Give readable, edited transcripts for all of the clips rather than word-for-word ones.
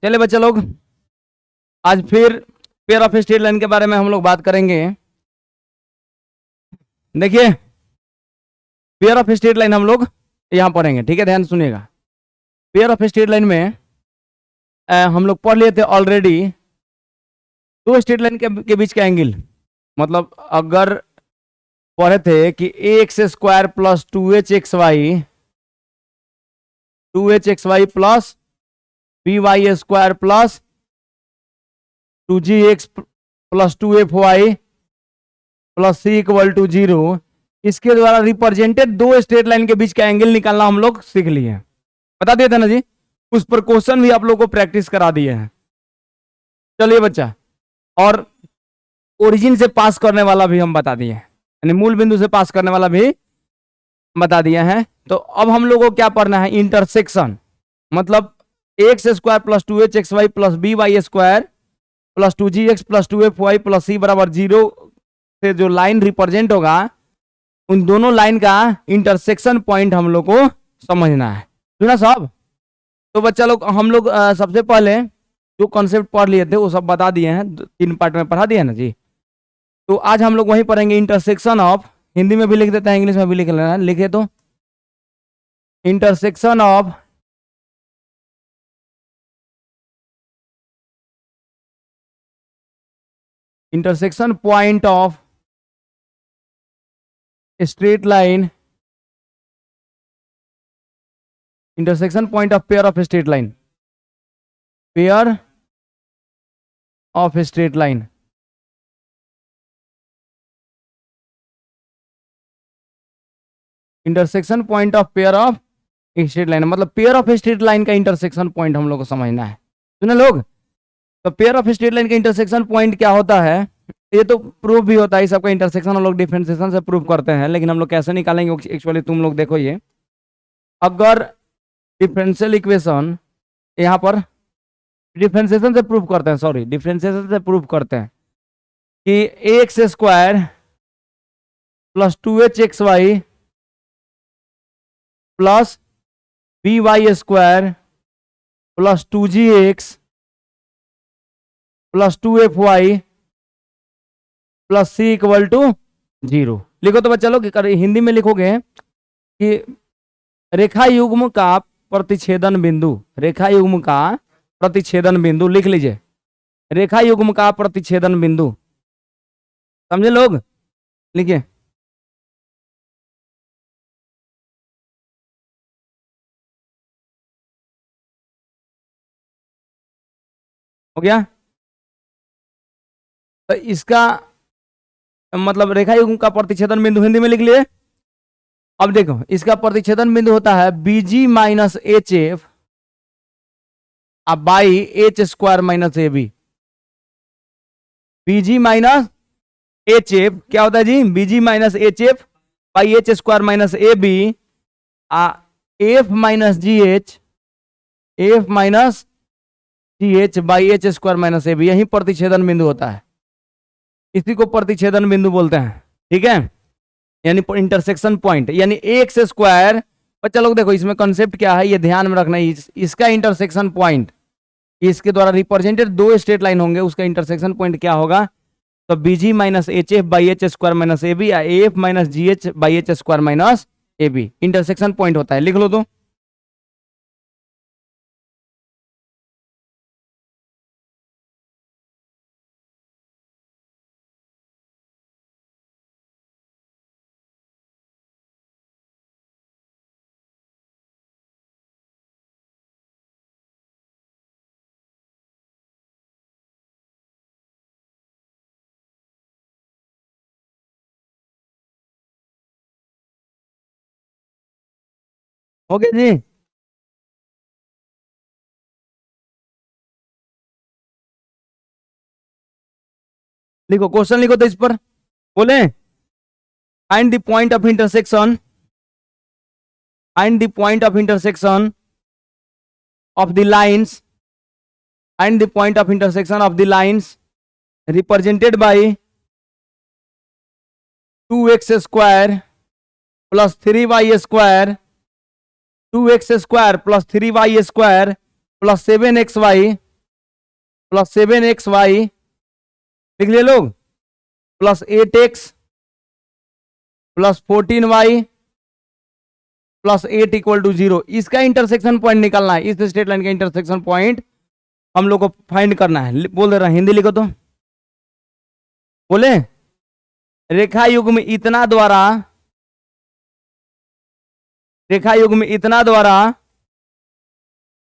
चलिए बच्चे लोग, आज फिर पेयर ऑफ स्ट्रेट लाइन के बारे में हम लोग बात करेंगे। देखिए, पेयर ऑफ स्ट्रेट लाइन हम लोग यहाँ पढ़ेंगे, ठीक है, ध्यान सुनिएगा। पेयर ऑफ स्ट्रेट लाइन में हम लोग पढ़ लिए थे ऑलरेडी दो स्ट्रेट लाइन के बीच का एंगल। मतलब अगर पढ़े थे कि x square plus 2h(xy) plus by square plus 2gx plus 2fy plus c equal to 0, इसके द्वारा रिप्रेजेंटेड दो स्ट्रेट लाइन के बीच का एंगल निकालना हम लोग सीख लिए हैं। बता दिए थे ना जी, उस पर क्वेश्चन भी आप लोगों को प्रैक्टिस करा दिए हैं। चलिए बच्चा, और ओरिजिन से पास करने वाला भी हम बता दिए हैं, यानी मूल बिंदु से पास करने वाला भी बता दिया है। तो अब हम लोगों को क्या पढ़ना है, इंटरसेक्शन। मतलब x square plus 2h(xy) plus by square plus 2gx plus 2fy plus c बराबर 0 से जो लाइन रिप्रेजेंट होगा, उन दोनों लाइन का इंटरसेक्शन पॉइंट हम लोग को समझना है। सुना साहब? तो बच्चा लोग, हम लोग सबसे पहले जो कॉन्सेप्ट पढ़ लिए थे वो सब बता दिए हैं, 3 पार्ट में पढ़ा दिया ना जी। तो आज हम लोग वहीं पढ़ेंगे इंटरसेक्शन ऑफ, हिंदी में भी लिख देते हैं, इंग्लिश में भी लिख लेना है, लिखे तो intersection of intersection point of straight line, intersection point of pair of straight line, pair of straight line. Intersection point of pair of straight line, मतलब पेयर ऑफ स्ट्रेट लाइन का इंटरसेक्शन पॉइंट हम लोग को समझना है। सुने लोग, तो पेयर ऑफ स्ट्रेट लाइन का इंटरसेक्शन पॉइंट क्या होता है, ये तो प्रूफ भी होता है, इस सबका इंटरसेक्शन हम लोग डिफरेंशिएशन से प्रूफ करते हैं। लेकिन हम लोग कैसे निकालेंगे एक्चुअली, तुम लोग देखो, ये अगर डिफरेंशियल इक्वेशन यहाँ पर डिफरेंशिएशन से प्रूफ करते हैं, सॉरी डिफरेंशिएशन से प्रूफ करते हैं कि x square plus 2h(xy) plus by square plus 2gx plus 2fy plus c equal to 0। लिखो तो बच्चा लोग, हिंदी में लिखोगे कि रेखा युग्म का प्रतिच्छेदन बिंदु, रेखा युग्म का प्रतिच्छेदन बिंदु लिख लीजिए, रेखा युग्म का प्रतिच्छेदन बिंदु। समझे लोग? लिखिए, हो गया? तो इसका मतलब रेखा युग्म का प्रतिच्छेदन बिंदु हिंदी में लिख लिए। अब देखो, इसका प्रतिच्छेदन बिंदु होता है BG माइनस HF अब by h square minus AB। BG minus HF क्या होता है जी, BG minus HF by h square minus AB, F minus GH, F minus GH by h square minus AB, यही प्रतिच्छेदन बिंदु होता है, इसी को प्रतिच्छेदन बिंदु बोलते हैं। ठीक है, यानी इंटरसेक्शन पॉइंट, यानी एक्स स्क्वायर। बच्चा लोग देखो, इसमें कॉन्सेप्ट क्या है ये ध्यान में रखना है। इसका इंटरसेक्शन पॉइंट, इसके द्वारा रिप्रेजेंटेड दो स्ट्रेट लाइन होंगे, उसका इंटरसेक्शन पॉइंट क्या होगा, तो BG minus HF by h square minus AB या AF minus GH by h square minus AB intersection point होता है। लिख लो तो, ओके जी। लिखो, क्वेश्चन लिखो तो इस पर बोले, find the point of intersection, find the point of intersection of the lines, find the point of intersection of the lines represented by 2x square plus 3y square, 2x square plus 3y square plus 7xy plus 7xy लिख लिए लोग, plus 8x plus 14y plus 8 equal to 0। इसका intersection point निकालना है, इस straight line का intersection point हम लोग को फाइंड करना है। बोल दे रहा, हिंदी लिखो तो बोले, रेखा युग्म इतना द्वारा, रेखा युग्म इतना द्वारा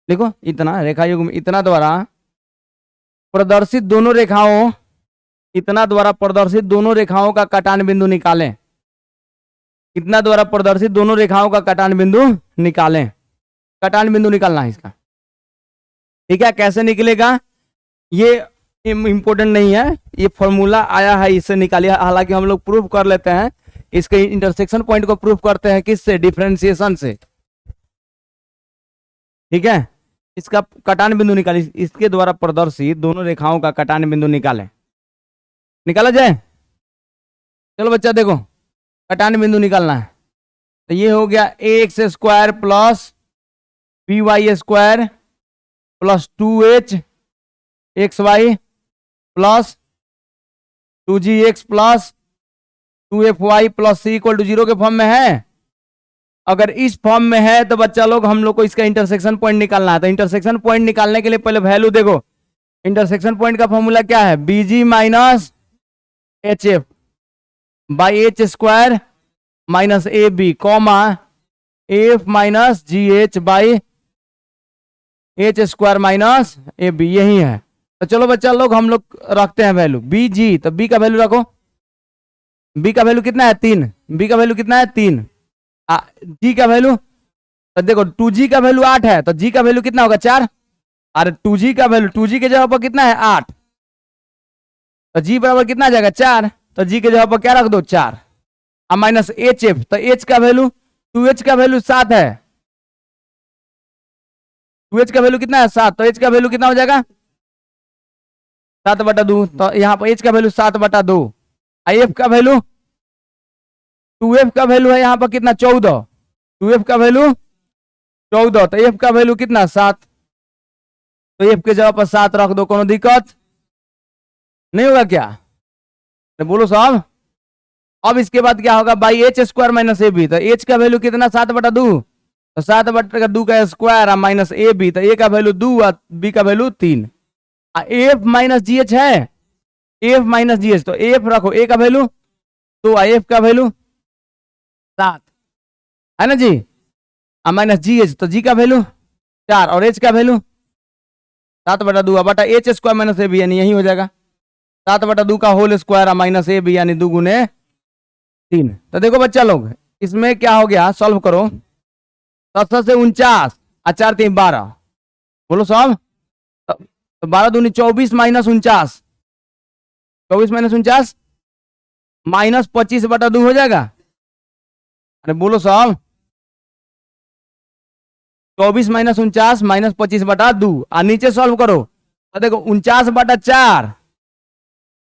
लिखो, इतना रेखा युग्म इतना द्वारा प्रदर्शित दोनों रेखाओं, इतना द्वारा प्रदर्शित दोनों रेखाओं का कटान बिंदु निकालें। इतना द्वारा प्रदर्शित दोनों रेखाओं का कटान बिंदु निकालें। कटान बिंदु निकालना है इसका, ठीक है। कैसे निकलेगा ये इंपॉर्टेंट नहीं है, ये फॉर्मूला आया है इससे निकालिए। हालांकि हम लोग प्रूफ कर लेते हैं, इसके इंटरसेक्शन पॉइंट को प्रूफ करते हैं किससे, डिफरेंशिएशन से, ठीक है। इसका कटान बिंदु निकालिए, इसके द्वारा प्रदर्शित दोनों रेखाओं का कटान बिंदु निकालें। निकाला जाए, चलो बच्चा देखो, कटान बिंदु निकालना है। तो ये हो गया ax square plus by square plus 2h xy plus 2gx plus 2fy plus c equal to 0 के फॉर्म में है। अगर इस फॉर्म में है तो बच्चा लोग हम लोग को इसका इंटरसेक्शन पॉइंट निकालना है। तो इंटरसेक्शन पॉइंट निकालने के लिए पहले वैल्यू देखो, इंटरसेक्शन पॉइंट का फॉर्मूला क्या है, bg minus hf by h square minus a b comma f minus g h by h square minus a b, यही है। तो चलो बच्चा लोग हम लोग रखते हैं वैल्यू बी जी, तो बी का वैल्यू रखो, बी का वैल्यू कितना है 3, बी का वैल्यू कितना है 3, जी का वैल्यू, तो देखो 2g का वैल्यू 8 है, तो जी का वैल्यू कितना होगा 4, अरे 2g का वैल्यू, 2g के जगह पर कितना है 8, तो जी बराबर कितना आ जाएगा 4, तो जी के जगह पर क्या रख दो 4, अब माइनस एच एफ, तो एच का वैल्यू 2h का वैल्यू 7 है, 2h का वैल्यू कितना है 7, तो h का वैल्यू कितना हो जाएगा 7/2, तो यहाँ पर h का वैल्यू 7/2, एफ का वैल्यू 2f का वैल्यू है यहाँ पर कितना 14, 2f का वैल्यू 14, तो f का वैल्यू कितना 7, तो f के जगह पर 7 रख दो, कोनो दिक्कत नहीं होगा क्या, तो बोलो साहब। अब इसके बाद क्या होगा, by h square minus a b, तो एच का वैल्यू कितना 7/2, तो 7/2 का स्क्वायर माइनस ए बी, तो ए का वैल्यू 2 और बी का value 3, F minus g H है, एफ माइनस जी एच, तो एफ रखो, ए का वैल्यू तो एफ का वैल्यू 7 है ना जी, माइनस जी एच, तो जी का वैल्यू 4 और एच का वैल्यू 7/2 बटा h square minus a b, यानी यही हो जाएगा 7/2 का whole square minus a b, यानी 2 गुने 3। तो देखो बच्चा लोग इसमें क्या हो गया, सॉल्व करो, 7 से 49 और 4 3 12, बोलो साहब, तो 12 दूनी 24 माइनस 49, 24 माइनस 49 माइनस 25/2 हो जाएगा, अरे बोलो साहब 24 माइनस 49 माइनस 25/2, और नीचे सॉल्व करो, तो देखो 49/4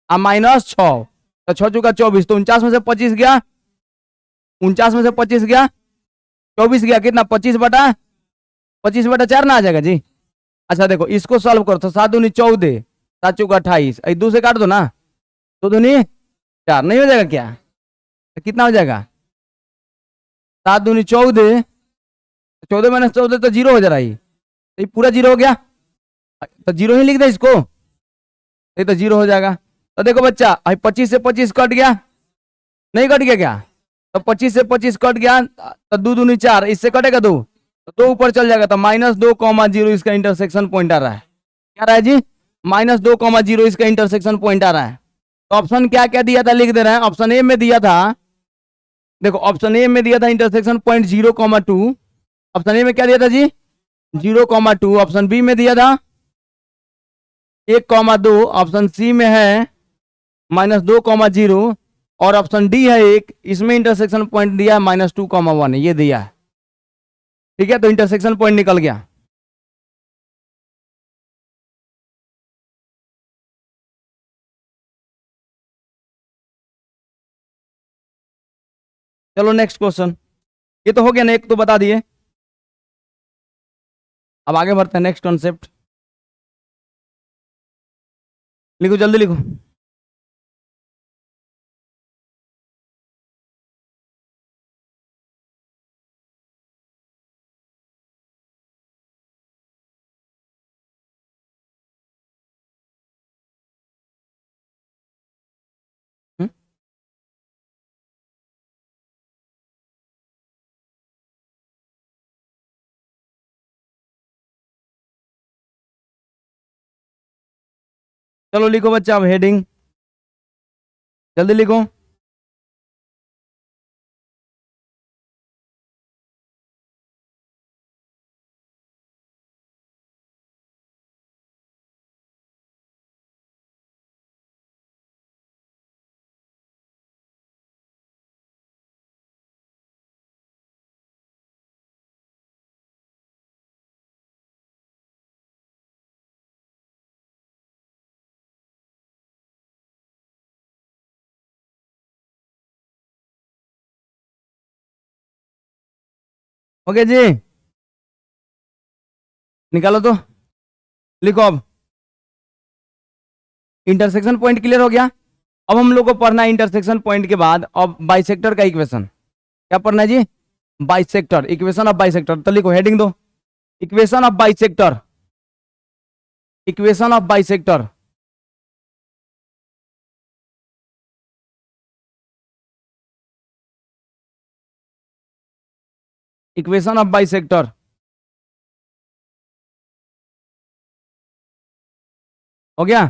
और माइनस 6, तो 6 चुका 24, तो 49 में से 25 गया, 49 में से 25 गया 24 गया, कितना 25/4 ना आ जाएगा जी। अच्छा देखो इसको सॉल्व करो, तो 7 दूनी 14, 7 चुका 28, 2 से काट दो ना, 2 दूनी 4, नहीं हो जाएगा क्या, तो कितना हो जाएगा 7 दूनी 14, 14 माइनस 14 तो 0 हो जा रहा है, ये पूरा 0 हो गया, तो 0 ही लिख दे इसको, ये तो 0 हो जाएगा। तो देखो बच्चा 25 से 25 कट गया, नहीं कट गया क्या, तो 25 से 25 कट गया, तो 2 दूनी 4, इससे कटेगा 2, तो 2 ऊपर चल जाएगा, तो -2,0 इसका इंटरसेक्शन पॉइंट आ रहा है, क्या रहा है जी -2,0 इसका इंटरसेक्शन पॉइंट आ रहा है। तो ऑप्शन क्या क्या दिया था लिख दे रहे हैं, ऑप्शन ए में दिया था, देखो ऑप्शन ए में दिया था इंटरसेक्शन पॉइंट 0,2, ऑप्शन ए में क्या दिया था जी 0,2, ऑप्शन बी में दिया था 1,2, ऑप्शन सी में है -2,0 और ऑप्शन डी है 1, इसमें इंटरसेक्शन पॉइंट दिया है -2,1, ये दिया है, ठीक है। तो इंटरसेक्शन पॉइंट निकल गया। चलो नेक्स्ट क्वेश्चन, ये तो हो गया ना, एक तो बता दिए, अब आगे बढ़ते हैं नेक्स्ट कॉन्सेप्ट। लिखो जल्दी लिखो। हम्म? चलो लिखो बच्चा, अब हेडिंग जल्दी लिखो। ओके जी, निकालो तो, लिखो अब। इंटरसेक्शन पॉइंट क्लियर हो गया। अब हम लोग को पढ़ना है इंटरसेक्शन पॉइंट के बाद अब बाइसेक्टर का इक्वेशन। क्या पढ़ना है जी? Bisector, equation of bisector. तो लिखो हेडिंग दो, equation of bisector, equation of bisector. Equation of bisector हो गया।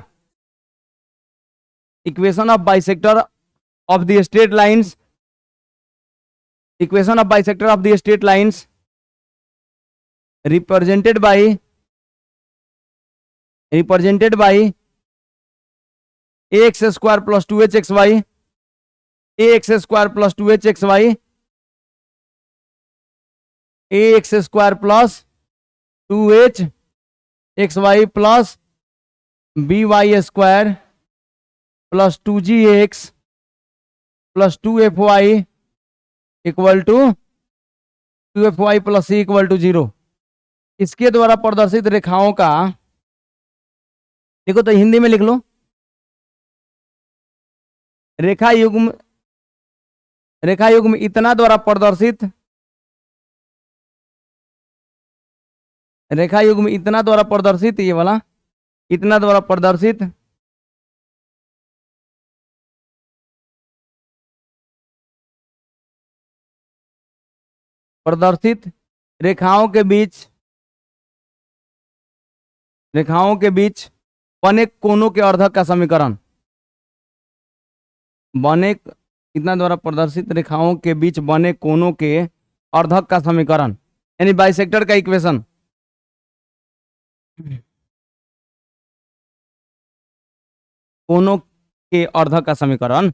Equation of bisector of the straight lines, equation of bisector of the straight lines represented by x square plus 2h x y, x square plus 2h x y, x square plus 2h x y plus b y square plus 2gx plus 2fy equal to 2fy plus C equal to 0। इसके द्वारा प्रदर्शित रेखाओं का, देखो तो हिंदी में लिख लो, रेखा युग्म, रेखा युग्म इतना द्वारा प्रदर्शित, रेखा युग्म इतना द्वारा प्रदर्शित, ये वाला इतना द्वारा प्रदर्शित प्रदर्शित रेखाओं के बीच, रेखाओं के बीच बने कोनों के अर्धक का समीकरण, बने इतना द्वारा प्रदर्शित रेखाओं के बीच बने कोनों के अर्धक का समीकरण, यानी बाइसेक्टर का इक्वेशन। कोनों के अर्धक का समीकरण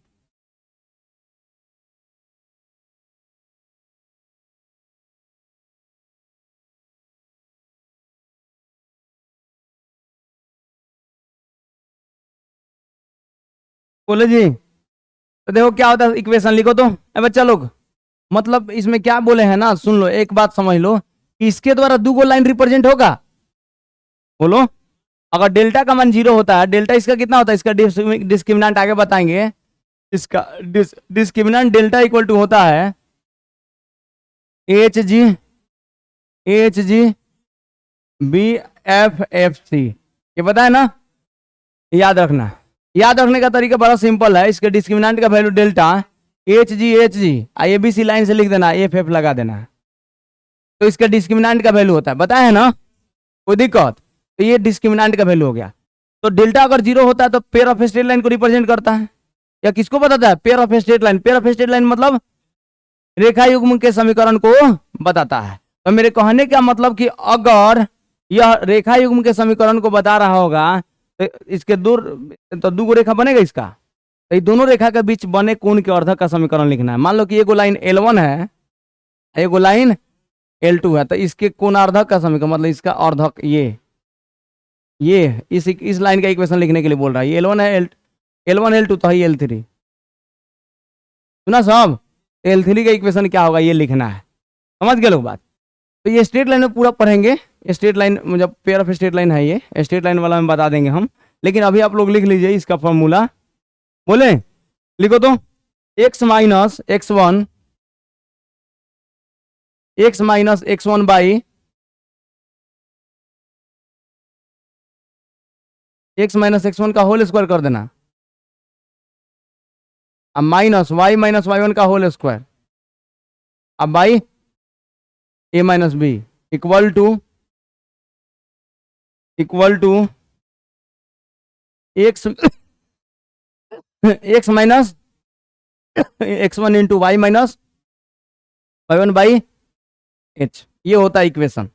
बोले जी। तो देखो क्या होता है, इक्वेशन लिखो तो बच्चा लोग। मतलब इसमें क्या बोले हैं ना, सुन लो, एक बात समझ लो कि इसके द्वारा दो लाइन रिप्रेजेंट होगा। बोलो, अगर डेल्टा का मान 0 होता है, डेल्टा इसका कितना होता है, इसका डिस्क्रिमिनेंट आगे बताएंगे, इसका डिस्क्रिमिनेंट डेल्टा इक्वल टू होता है h g b f f c. ये पता है ना, याद रखना। याद रखने का तरीका बड़ा सिंपल है, इसके डिस्क्रिमिनेंट का value delta h g a b c line से लिख देना, एफ एफ लगा देना, तो इसका डिस्क्रिमिनेंट का वैल्यू होता है, बताया है ना, कोई दिक्कत? तो ये डिस्क्रिमिनेंट का वैल्यू हो गया। तो डेल्टा अगर 0 होता है तो पेयर ऑफ स्ट्रेट लाइन को रिप्रेजेंट करता है, या किसको बताता है? Pair of straight line. Pair of straight line मतलब रेखा युग्म के समीकरण को बताता है। तो मेरे कहने का मतलब कि अगर यह रेखा युग्म के समीकरण को बता रहा होगा तो इसके दूर तो दो रेखा बनेगा इसका, तो दोनों रेखा के बीच बने कोण के अर्धक का समीकरण लिखना है। मान लो कि एगो लाइन L1 है, एगो लाइन L2 है, तो इसके कोणार्धक का समीकरण मतलब इसका अर्धक, ये इस लाइन का इक्वेशन लिखने के लिए बोल रहा है। ये L1 है, L1 L2 तो है L3, सुना सब? L3 का इक्वेशन क्या होगा ये लिखना है, समझ गए लोग बात? तो ये स्ट्रेट लाइन में पूरा पढ़ेंगे। स्ट्रेट लाइन मतलब पेयर ऑफ स्ट्रेट लाइन है, ये स्ट्रेट लाइन वाला में बता देंगे हम लेकिन अभी आप लोग लिख लीजिए इसका फॉर्मूला। बोले लिखो तो, x minus x1 by x-x1 का होल स्क्वायर कर देना, अब माइनस y-y1 का होल स्क्वायर, अब by a minus b equal to x minus x1 into y minus y1 by h। ये होता है इक्वेशन।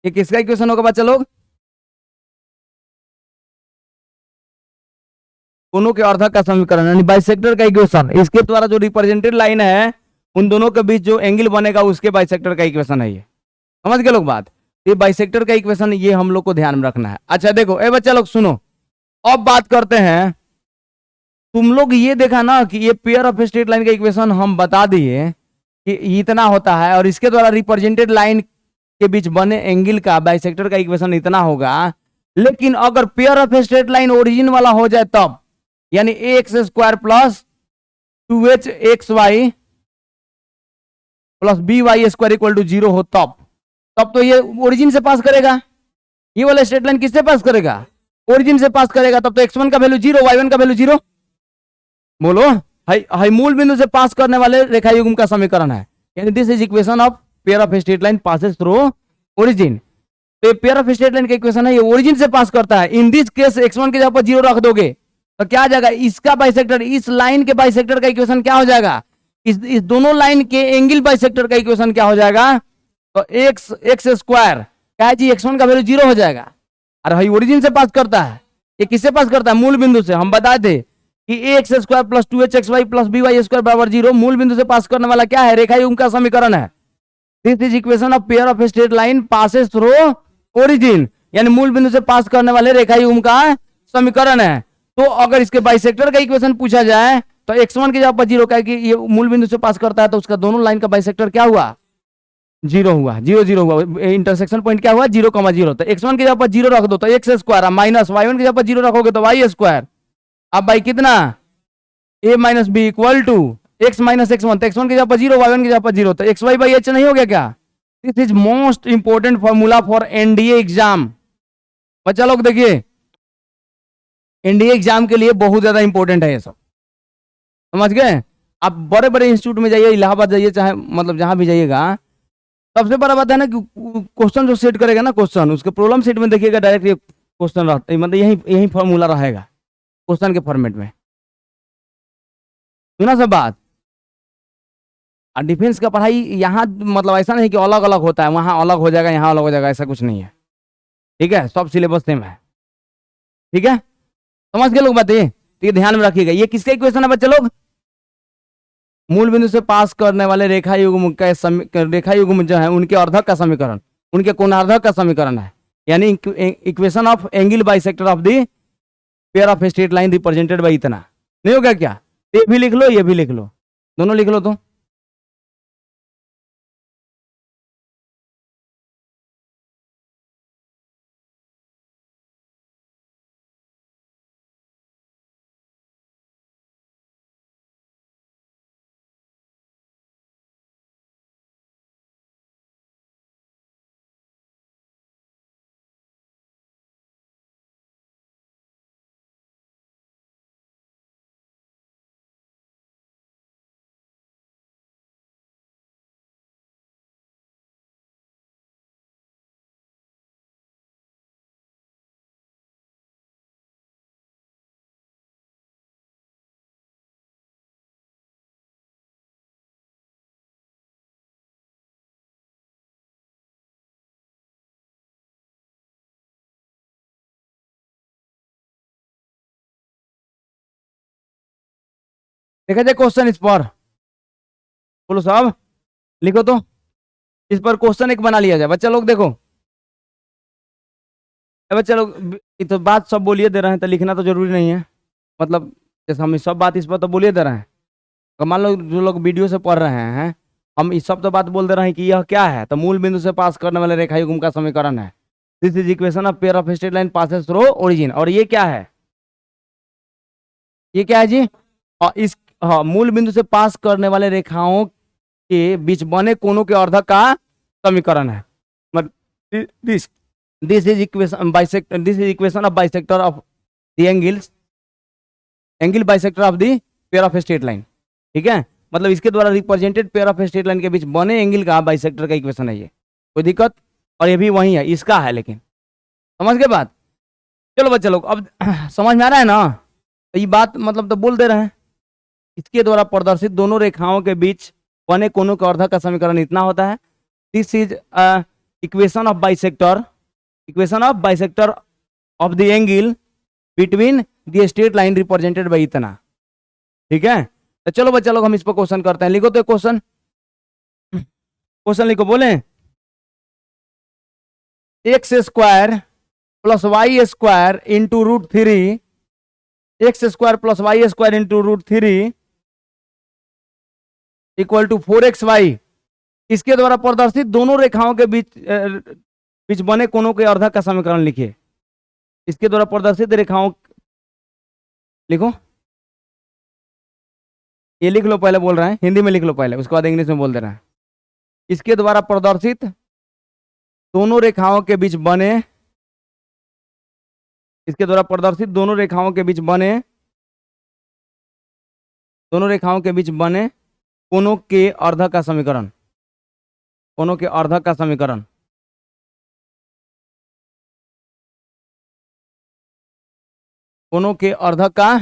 ये किसका इक्वेशन होगा बच्चा लोग? दोनों के अर्धक का समीकरण यानी बाइसेक्टर का इक्वेशन। इसके द्वारा जो रिप्रेजेंटेड लाइन है उन दोनों के बीच जो एंगल बनेगा उसके बाइसेक्टर का इक्वेशन है ये। समझ गए लोग बात? ये बाइसेक्टर का इक्वेशन ये हम लोग को ध्यान में रखना है। अच्छा देखो ए बच्चा लोग सुनो, अब बात करते हैं। तुम लोग ये देखा ना कि ये पेयर ऑफ स्ट्रेट लाइन का इक्वेशन हम बता दिए कि इतना होता है और इसके द्वारा रिप्रेजेंटेड लाइन के बीच बने एंगल का बाइसेक्टर का इक्वेशन इतना होगा। लेकिन अगर pair of straight line origin वाला हो जाए तब, यानी x square plus 2h xy plus b y square equal to 0 हो तब तो ये ओरिजिन से पास करेगा। ये वाला स्ट्रेट लाइन किससे पास करेगा? ओरिजिन से पास करेगा। तब तो x1 का वैल्यू 0, y1 का वैल्यू 0। बोलो, हाई मूल बिंदु से पास करने वाले रेखा युग्म का समीकरण है। यानी this is equation of pair of straight line passes through origin. तो पेयर ऑफ स्ट्रेट लाइन का इक्वेशन है, ये ओरिजिन से पास करता है। इन दिस केस x1 के जगह पर 0 रख दोगे तो क्या आ जाएगा? इसका बाइसेक्टर, इस लाइन के बाइसेक्टर का इक्वेशन क्या हो जाएगा? इस दोनों लाइन के एंगल बाइसेक्टर का इक्वेशन क्या हो जाएगा? तो एक्स स्क्वायर क्या है जी? x1 का वैल्यू 0 हो जाएगा। अरे भाई ओरिजिन से पास करता है। ये किससे पास करता है? मूल बिंदु से। हम बताए थे कि x square plus 2h xy plus b y square बराबर 0 मूल बिंदु से पास करने वाला क्या है? रेखा युग्म का समीकरण है। This is equation of pair of straight line passes through origin, यानी मूल बिंदु से पास करने वाले रेखा युग्म का समीकरण है। तो अगर इसके बाइसेक्टर का इक्वेशन पूछा जाए तो x1 की जगह पर 0 का, कि ये मूल बिंदु से पास करता है तो उसका दोनों लाइन का बाइसेक्टर क्या हुआ? 0 हुआ, 0 हुआ। इंटरसेक्शन पॉइंट क्या हुआ? 0,0। तो x1 की जगह पर 0 रख दो तो एक्स स्क्वायर, माइनस y1 की जगह पर 0 रखोगे तो वाई स्क्वायर। अब भाई कितना? a minus b equal to x minus x1। तो x1 की जगह पर 0, y1 की जगह पर 0, तो xy बाई h नहीं हो गया क्या? This is most important formula for NDA exam. बच्चा लोग देखिए, एनडीए एग्जाम के लिए बहुत ज्यादा इंपॉर्टेंट है ये सब। समझ गए? आप बड़े बड़े इंस्टीट्यूट में जाइए, इलाहाबाद जाइए, चाहे मतलब जहां भी जाइएगा, सबसे बड़ा बात है ना कि क्वेश्चन जो सेट करेगा ना, क्वेश्चन उसके प्रॉब्लम सेट में देखिएगा डायरेक्ट ये क्वेश्चन रहता है, मतलब यही फॉर्मूला रहेगा क्वेश्चन के फॉर्मेट में। सुना सब बात? और डिफेंस का पढ़ाई यहाँ मतलब ऐसा नहीं कि अलग अलग होता है, वहां अलग हो जाएगा, यहाँ अलग हो जाएगा, ऐसा कुछ नहीं है। ठीक है? सब सिलेबस सेम है। ठीक है? समझ गए लोग बातें? तो ये ध्यान में रखिएगा। ये किसका इक्वेशन है बच्चे लोग? मूल बिंदु से पास करने वाले रेखा युग्म जो है उनके अर्धक का समीकरण, उनके कोणार्धक का समीकरण है। यानी equation of angle bisector of the pair of straight line represented by इतना। नहीं हो गया क्या? ये भी लिख लो, ये भी लिख लो, दोनों लिख लो। तो देखा जाए क्वेश्चन इस पर। बोलो साहब, लिखो तो। इस पर क्वेश्चन एक बना लिया जाए। बच्चा लोग देखो, बच्चा लोग ये तो बात सब बोलिए दे रहे हैं, तो लिखना तो जरूरी नहीं है। मतलब जैसे हम सब बात इस पर तो बोलिए दे रहे हैं, तो मान लो जो लोग वीडियो से पढ़ रहे हैं, हम इस सब तो बात बोल दे रहे हैं कि यह क्या है, तो मूल बिंदु से पास करने वाले रेखा युग्म का समीकरण है। This is equation of pair of straight line passes through origin. और ये क्या है, ये क्या है जी, इस हाँ मूल बिंदु से पास करने वाले रेखाओं के बीच बने कोनों के अर्धक का समीकरण है। मतलब this this is equation bisector, this is equation of bisector of the angles, angle bisector of the pair of straight line. ठीक है, मतलब इसके द्वारा represented pair of straight line के बीच बने एंगल का बाइसेक्टर का इक्वेशन है ये। कोई दिक्कत? और ये भी वही है, इसका है, लेकिन समझ के बात। चलो बच्चे लोग अब समझ में आ रहा है ना, तो ये बात मतलब तो बोल दे रहे हैं। इसके द्वारा प्रदर्शित दोनों रेखाओं के बीच बने कोनों के अर्धक का समीकरण इतना होता है। This is equation of bisector, equation of bisector of the angle between the straight line represented by इतना। ठीक है, तो चलो बच्चा लोग हम इस पर क्वेश्चन करते हैं। लिखो तो क्वेश्चन, क्वेश्चन लिखो, बोले x square plus y square into root three, x square plus y square into root three equal to 4xy। इसके द्वारा प्रदर्शित दोनों रेखाओं के बीच बने कोनों के अर्धक का समीकरण लिखिए। इसके द्वारा प्रदर्शित रेखाओं, लिखो, ये लिख लो, पहले बोल रहे हैं हिंदी में लिख लो पहले, उसके बाद इंग्लिश में बोल दे रहे हैं। इसके द्वारा प्रदर्शित दोनों रेखाओं के बीच बने, इसके द्वारा प्रदर्शित दोनों रेखाओं के बीच बने, दोनों रेखाओं के बीच बने कोनों के अर्धक का समीकरण, कोनों के अर्धक का समीकरण, कोनों के अर्धक का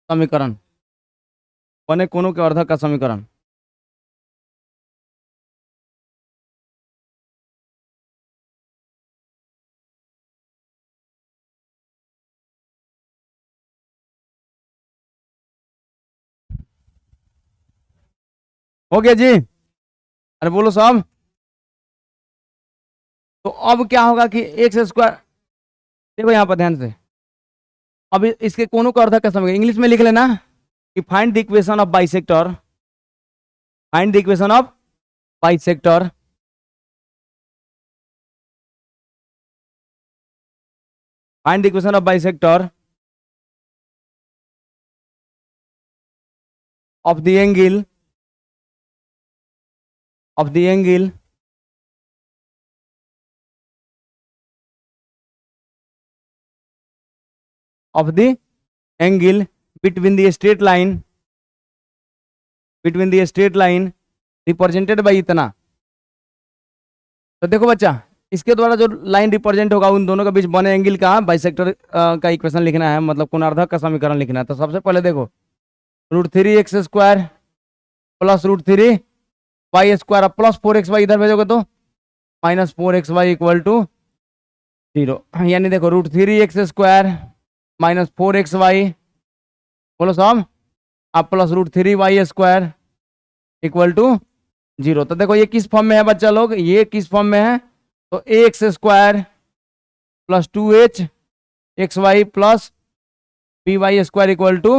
समीकरण, बने कोनों के अर्धक का समीकरण। हो गया जी? अरे बोलो साहब। तो अब क्या होगा कि एक्स स्क्वायर, देखो यहां पर ध्यान से, अब इसके कोनों का अर्धक का समीकरण इंग्लिश में लिख लेना कि find the equation of bisector, find the equation of bisector find the equation of bisector of the angle, of the angle of the angle between the straight line, between the straight line represented by इतना। तो देखो बच्चा, इसके द्वारा जो line represent होगा उन दोनों के बीच बने एंगल का बाइसेक्टर का इक्वेशन लिखना है, मतलब कोणार्धक का समीकरण लिखना है। तो सबसे पहले देखो root three x square plus root three y square, अब प्लस 4xy इधर भेजोगे तो माइनस 4xy इक्वल टू 0। यानी देखो root three x square minus 4xy, बोलो साहब, आप plus root three y square equal to 0। तो देखो ये किस फॉर्म में है बच्चा लोग, ये किस फॉर्म में है, तो x square plus 2h xy plus py square equal to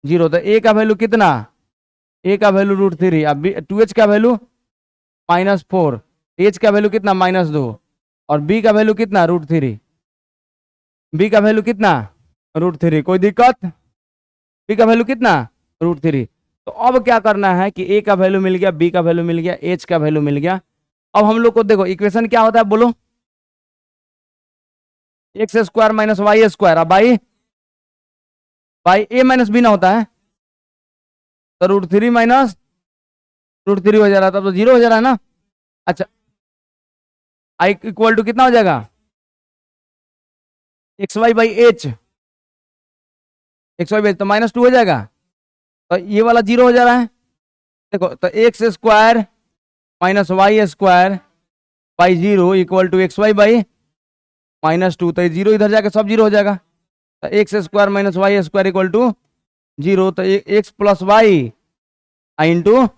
0। तो ए का वैल्यू कितना, ए का वैल्यू रूट थ्री, अब 2h का वैल्यू -4, h का वैल्यू कितना -2, और b का वैल्यू कितना रूट थ्री, b का वैल्यू कितना रूट थ्री। कोई दिक्कत? b का वैल्यू कितना रूट थ्री। तो अब क्या करना है कि a का वैल्यू मिल गया, b का वैल्यू मिल गया, h का वैल्यू मिल गया। अब हम लोग को देखो इक्वेशन क्या होता है, बोलो, x square minus y square, अब by by a minus b ना होता है, तो root three minus root three हो जा रहा था, तो 0 हो जा रहा है ना। अच्छा, आई इक्वल टू कितना हो जाएगा, x y by h, x y by, तो -2 हो जाएगा, तो ये वाला 0 हो जा रहा है। देखो तो x square minus y square by 0 equal to x y by -2, तो ये 0 इधर जाके सब 0 हो जाएगा। तो x square minus y square equal to 0, तो x plus y into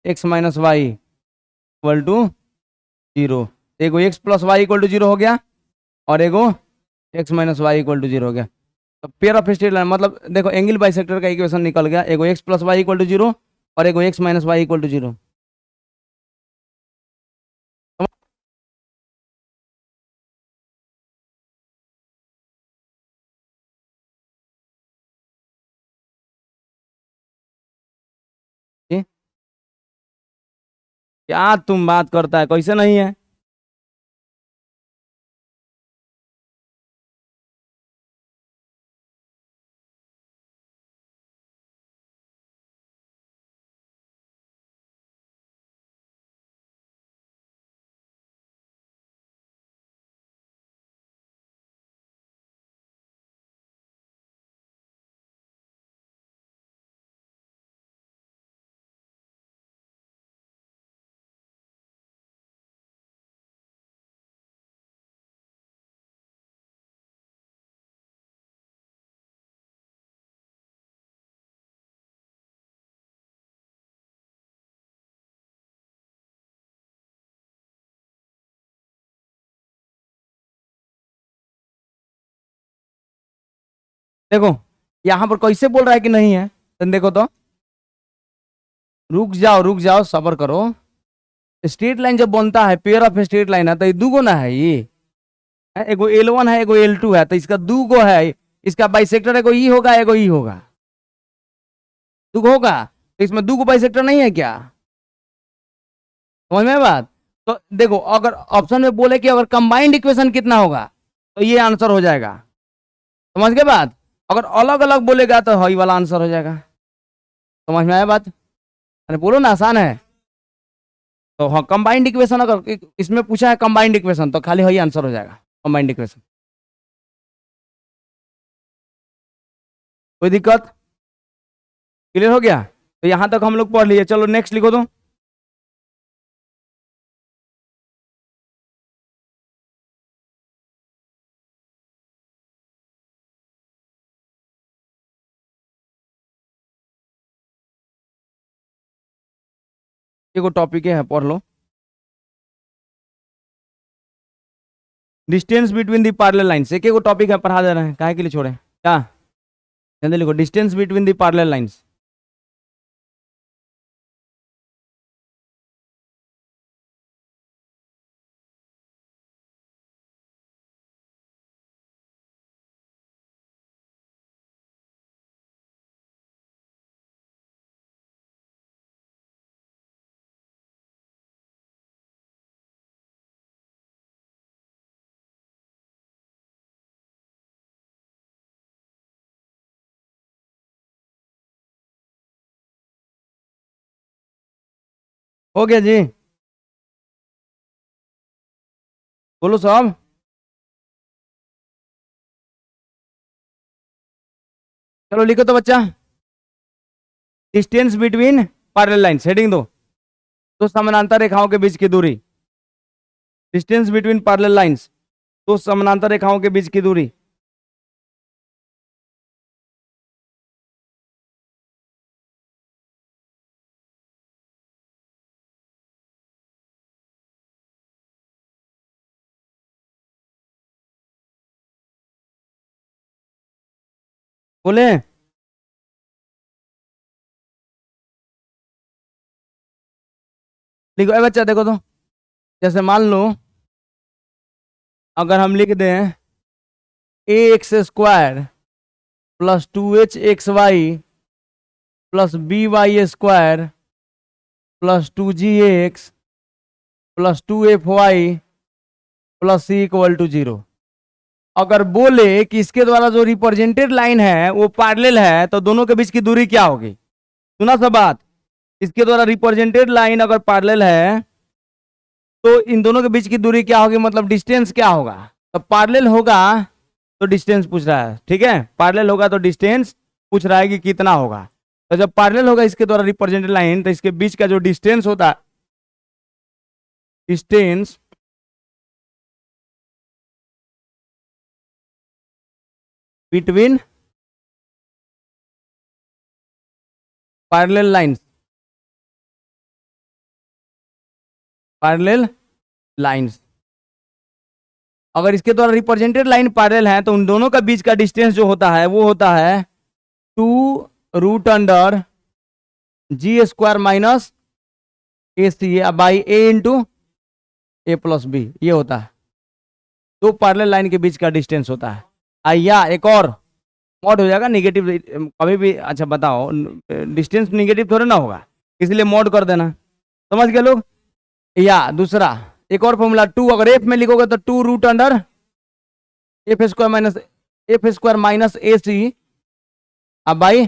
x minus y equal to 0। एगो x plus y equal to 0 हो गया, और एगो x minus y equal to 0 हो गया। तो पेयर ऑफ स्ट्रेट लाइन, मतलब देखो एंगल बाइसेक्टर का इक्वेशन निकल गया, एगो x plus y equal to 0 और एगो x minus y equal to 0। क्या तुम बात करता है, कैसे नहीं है? देखो यहाँ पर कैसे बोल रहा है कि नहीं है, तुम देखो तो। रुक जाओ, सबर करो। स्ट्रेट लाइन जब बनता है, पेयर ऑफ स्ट्रेट लाइन है, तो ये दूगो ना है ये एगो L1 है, एगो L2 है, तो इसका दूगो है। इसका बाइसेक्टर एगो ई होगा, एगो ई होगा, दूगो होगा। तो इसमें दूगो बाइसेक्टर नहीं है क्या? समझ में बात? तो देखो, अगर ऑप्शन में बोले कि अगर कंबाइंड इक्वेशन कितना होगा, तो ये आंसर हो जाएगा। समझ गए बात? अगर अलग अलग बोलेगा तो वही वाला आंसर हो जाएगा। समझ में आया बात? अरे बोलो ना, आसान है। तो हाँ, कंबाइंड इक्वेशन अगर इसमें पूछा है कंबाइंड इक्वेशन, तो खाली वही आंसर हो जाएगा, कंबाइंड इक्वेशन। कोई दिक्कत? क्लियर हो गया? तो यहां तक हम लोग पढ़ लिए, चलो नेक्स्ट लिखो तो। देखो टॉपिक है, पढ़ लो। Distance between the parallel lines, एक एक टॉपिक है, पढ़ा दे रहे हैं, काहे के लिए छोड़े क्या? जल्दी लिखो, distance between the parallel lines. हो गया जी? बोलो साहब। चलो लिखो तो बच्चा, distance between parallel lines, heading दो। दो समानांतर रेखाओं के बीच की दूरी। डिस्टेंस बिटवीन पैरेलल लाइंस, दो समानांतर रेखाओं के बीच की दूरी। बोले? लिखो ए बच्चा, देखो तो। जैसे मान लो, अगर हम लिख दें ax² plus 2hxy plus by² plus 2gx plus 2fy plus c equal to 0। अगर बोले कि इसके द्वारा जो रिप्रेजेंटेड लाइन है वो पैरेलल है, तो दोनों के बीच की दूरी क्या होगी? सुना सब बात? इसके द्वारा रिप्रेजेंटेड लाइन अगर पैरेलल है, तो इन दोनों के बीच की दूरी क्या होगी, मतलब डिस्टेंस क्या होगा? तो पैरेलल होगा तो डिस्टेंस पूछ रहा है, ठीक है? पैरेलल होगा तो डिस्टेंस पूछ रहा है कि कितना होगा। तो जब पैरेलल होगा इसके द्वारा रिप्रेजेंटेड लाइन, तो इसके बीच का जो डिस्टेंस होता है, distance between parallel lines, parallel lines, अगर इसके द्वारा रिप्रेजेंटेड लाइन पैरेलल है, तो उन दोनों का बीच का डिस्टेंस जो होता है वो होता है 2√g² minus AC by A into A plus b, ये होता है। दो पैरेलल लाइन के बीच का डिस्टेंस होता है। या एक और मॉड हो जाएगा निगेटिव कभी भी। अच्छा बताओ, डिस्टेंस निगेटिव थोड़ा ना होगा, इसलिए मॉड कर देना। समझ गए लोग? या दूसरा एक और फॉर्मूला 2, अगर एफ में लिखोगे तो 2 root under f square minus ए सी अब by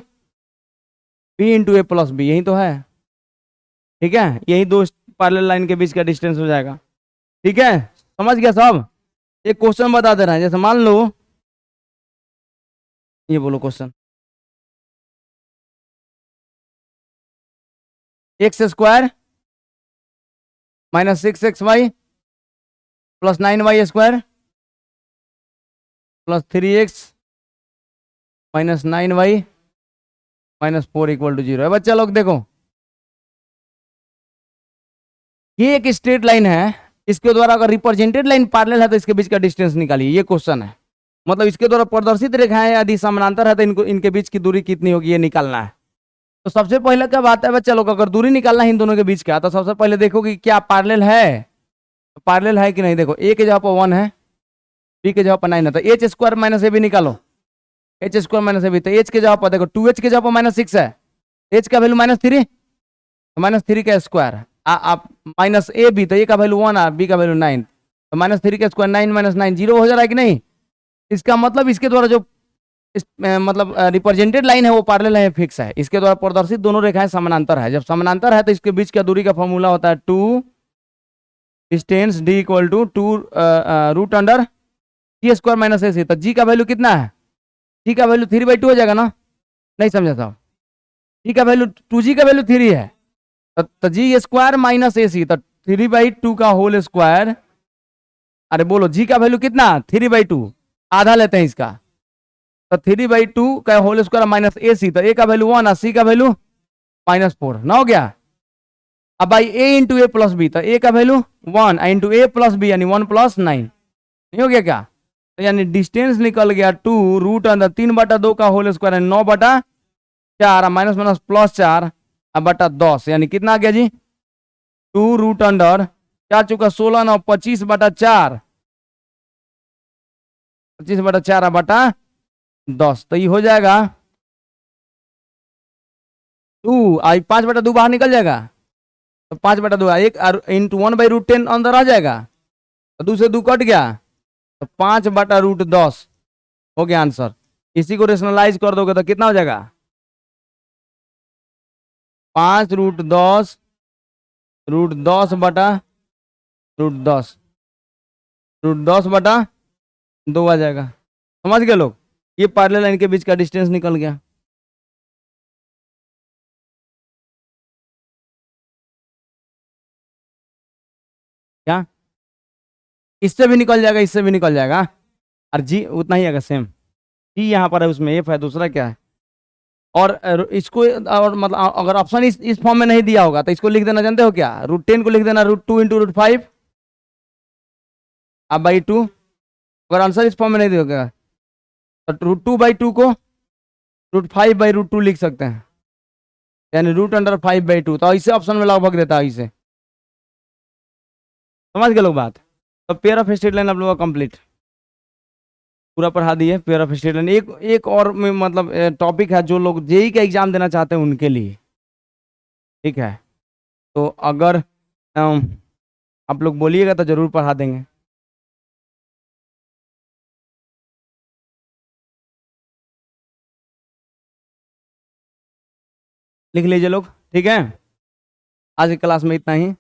b into a plus b, यही तो है। ठीक है, यही दो पैरेलल लाइन के बीच का डिस्टेंस हो जाएगा। ठीक है, समझ गया सब। एक क्वेश्चन बता दे रहा है, जैसे मान लो ये बोलो question, x square minus 6xy plus 9y square plus 3x minus 9y minus 4 equal to 0 है। बच्चा लोग देखो, ये एक स्ट्रेट लाइन है, इसके द्वारा अगर रिप्रेजेंटेड लाइन पैरेलल है तो इसके बीच का डिस्टेंस निकालिए, ये क्वेश्चन है। मतलब इसके द्वारा प्रदर्शित रेखाएं यदि समानांतर है तो इनको इनके बीच की दूरी कितनी होगी ये निकालना है। तो सबसे पहले क्या बात है बच्चा लोग, अगर दूरी निकालना है इन दोनों के बीच का तो सबसे पहले देखो कि क्या पैरेलल है, पैरेलल है कि नहीं। देखो ए के जगह पर 1 है, बी के जगह पर 9 है, तो एच स्क्वायर माइनस ए भी निकालो, एच स्क्वायर माइनस ए भी, तो एच के जगह पर देखो 2h के जगह पर -6 है, एच का वैल्यू -3, -3 का स्क्वायर आप माइनस ए बी, तो ए का वैल्यू 1 है, बी का वैल्यू 9, तो -3 का स्क्वायर 9 - 9 0 हो जा रहा है कि नहीं। इसका मतलब इसके द्वारा जो मतलब रिप्रेजेंटेड लाइन है वो पैरेलल है, फिक्स है। इसके द्वारा प्रदर्शित दोनों रेखाएं समानांतर है। जब समानांतर है तो इसके बीच का दूरी का फॉर्मूला होता है 2 distance D equal to 2 root under G square minus A C. तो जी का वैल्यू कितना है, जी का वैल्यू 3/2 हो जाएगा ना, नहीं समझा साहब। जी का वैल्यू 2g का वैल्यू 3 है, तो जी स्क्वायर माइनस ए सी, तो 3/2 का होल स्क्वायर। अरे बोलो जी का वैल्यू कितना, 3/2, आधा लेते हैं इसका, तो 3/2 का होल स्क्वायर माइनस ए सी, तो ए का वैल्यू 1 और सी का वैल्यू -4 ना हो गया। अब भाई ए इंटू ए प्लस बी, तो ए का value 1 into a plus B यानी 1 + 9, नहीं हो गया क्या। तो यानी डिस्टेंस निकल गया 2 रूट अंदर 3/2 का होल स्क्वायर है 9/4 माइनस माइनस +4 अब बटा 10, यानी कितना आ गया जी, 2 रूट अंडर 4 चुका 16 9 25/4, 25/4 बटा 10, तो ये हो जाएगा 2 आई 5/2 बाहर निकल जाएगा, तो 5/2 एक इंटू 1/√10 अंदर आ जाएगा, तो 2 से 2 कट गया, तो 5/√10 हो गया आंसर। इसी को रेशनलाइज कर दोगे तो कितना हो जाएगा, 5√10 √10 बटा √10 √10 बटा 2 आ जाएगा। समझ गए लोग, ये पैरेलल लाइन के बीच का डिस्टेंस निकल गया। क्या इससे भी निकल जाएगा, इससे भी निकल जाएगा, और जी उतना ही आएगा सेम। जी यहाँ पर है, उसमें एफ है, दूसरा क्या है। और इसको और मतलब अगर ऑप्शन इस फॉर्म में नहीं दिया होगा तो इसको लिख देना, जानते हो क्या, √10 को लिख देना √2 × √5 अब बाई 2। अगर आंसर इस फॉर्म में नहीं दिया तो √2/2 को √5/√2 लिख सकते हैं, यानी √5/2। तो इसे ऑप्शन में लगभग देता है इसे। समझ गए लोग बात। तो पेयर ऑफ स्ट्रेट लाइन आप लोगों का कंप्लीट पूरा पढ़ा दिए। पेयर ऑफ स्ट्रेट लाइन एक और मतलब टॉपिक है जो लोग जेई का एग्जाम देना चाहते हैं उनके लिए, ठीक है। तो अगर आप लोग बोलिएगा तो जरूर पढ़ा देंगे। लिख लीजिए लोग, ठीक है। आज की क्लास में इतना ही।